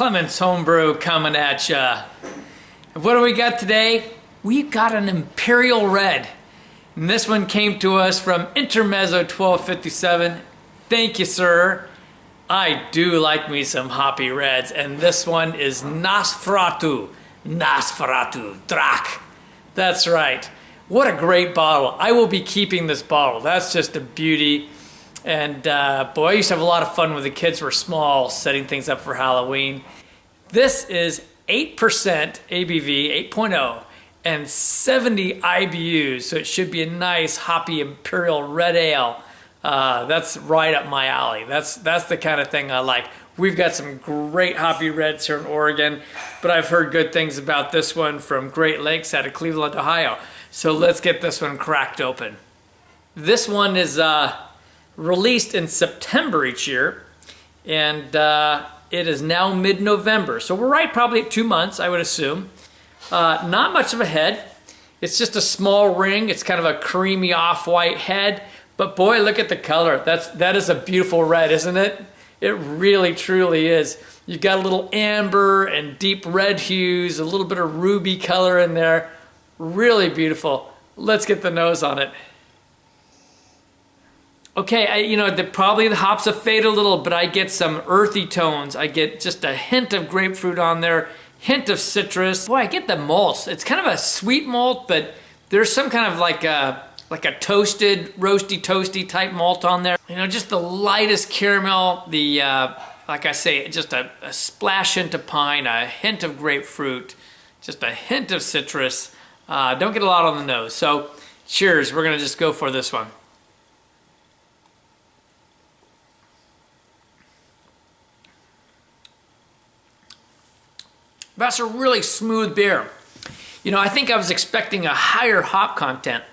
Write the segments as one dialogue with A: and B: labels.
A: Clements Homebrew coming at ya. What do we got today? We've got an Imperial Red. And this one came to us from Intermezzo 1257. Thank you, sir. I do like me some hoppy reds, and this one is Nosferatu. Nosferatu, Drac. That's right. What a great bottle. I will be keeping this bottle. That's just a beauty. And boy, I used to have a lot of fun when the kids were small, setting things up for Halloween. This is 8% ABV, 8.0, and 70 IBUs, so it should be a nice hoppy Imperial Red Ale. That's right up my alley. That's the kind of thing I like. We've got some great hoppy reds here in Oregon, but I've heard good things about this one from Great Lakes out of Cleveland, Ohio. So let's get this one cracked open. This one is released in September each year, and it is now mid-November. So we're right probably at 2 months, I would assume. Not much of a head. It's just a small ring. It's kind of a creamy off-white head. But boy, look at the color. That is a beautiful red, isn't it? It really, truly is. You've got a little amber and deep red hues, a little bit of ruby color in there. Really beautiful. Let's get the nose on it. Okay, probably the hops have faded a little, but I get some earthy tones. I get just a hint of grapefruit on there, hint of citrus. Boy, I get the malts. It's kind of a sweet malt, but there's some kind of like a toasted, roasty, toasty type malt on there. Just the lightest caramel, like I say, just a splash hint of pine, a hint of grapefruit, just a hint of citrus. Don't get a lot on the nose. So cheers, we're gonna just go for this one. That's a really smooth beer. I think I was expecting a higher hop content.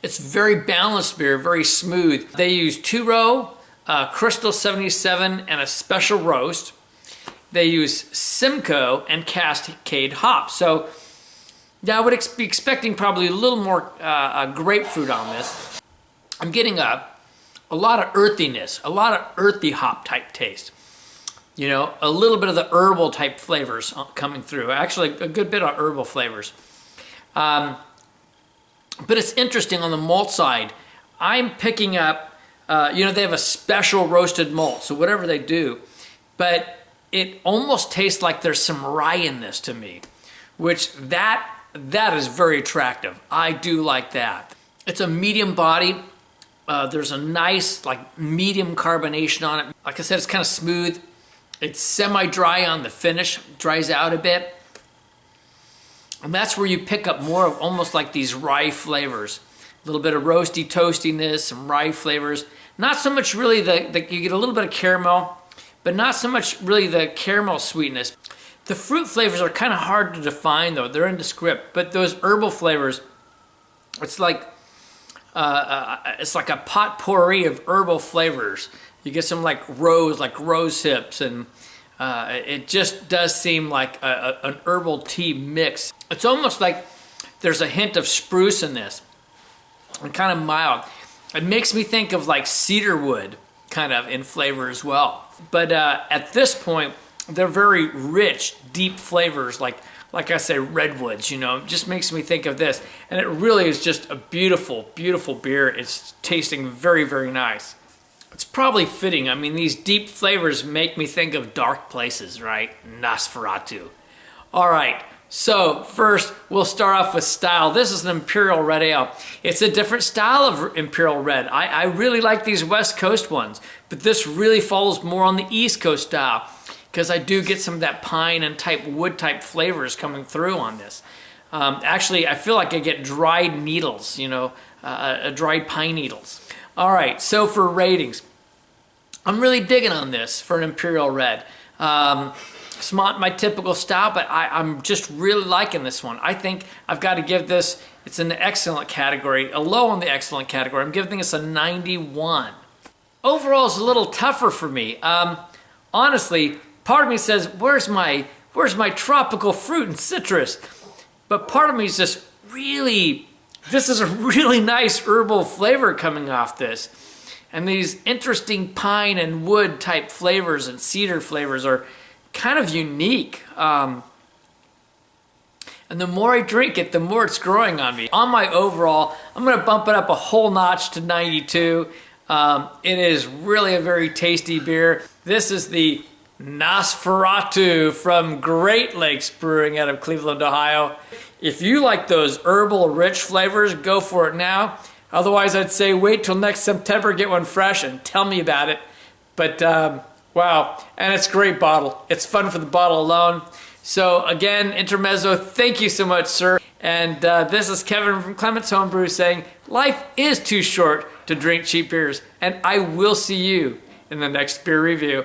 A: It's very balanced beer, very smooth. They use 2-row, Crystal 77, and a special roast. They use Simcoe and Cascade hops. So yeah, I would be expecting probably a little more grapefruit on this. I'm getting a lot of earthiness, a lot of earthy hop type taste. A little bit of the herbal type flavors coming through. Actually, a good bit of herbal flavors. But it's interesting on the malt side. I'm picking up, they have a special roasted malt, so whatever they do. But it almost tastes like there's some rye in this to me, which that is very attractive. I do like that. It's a medium body. There's a nice medium carbonation on it. Like I said, it's kind of smooth. It's semi-dry on the finish, dries out a bit. And that's where you pick up more of almost like these rye flavors. A little bit of roasty toastiness, some rye flavors. Not so much really you get a little bit of caramel, but not so much really the caramel sweetness. The fruit flavors are kind of hard to define though. They're indescript, but those herbal flavors, it's like a potpourri of herbal flavors. You get some like rose hips, and it just does seem like an herbal tea mix. It's almost like there's a hint of spruce in this, and kind of mild. It makes me think of like cedarwood kind of in flavor as well. But at this point, they're very rich, deep flavors, like I say, redwoods, just makes me think of this. And it really is just a beautiful, beautiful beer. It's tasting very, very nice. It's probably fitting. I mean, these deep flavors make me think of dark places, right? Nosferatu. All right, so first we'll start off with style. This is an Imperial Red Ale. It's a different style of Imperial Red. I really like these West Coast ones, but this really falls more on the East Coast style because I do get some of that pine and wood type flavors coming through on this. Actually, I feel like I get dried needles, dried pine needles. All right, so for ratings, I'm really digging on this for an Imperial Red. It's not my typical style, but I'm just really liking this one. I think I've got to give this, it's in the excellent category, a low on the excellent category. I'm giving this a 91. Overall, it's a little tougher for me. Honestly, part of me says, where's my tropical fruit and citrus? But part of me is just really, this is a really nice herbal flavor coming off this. And these interesting pine and wood type flavors and cedar flavors are kind of unique. And the more I drink it, the more it's growing on me. On my overall, I'm gonna bump it up a whole notch to 92. It is really a very tasty beer. This is the Nosferatu from Great Lakes Brewing out of Cleveland, Ohio. If you like those herbal rich flavors, go for it now. Otherwise, I'd say wait till next September, get one fresh and tell me about it. But wow, and it's a great bottle. It's fun for the bottle alone. So again, Intermezzo, thank you so much, sir. And this is Kevin from Clement's Homebrew saying, life is too short to drink cheap beers. And I will see you in the next beer review.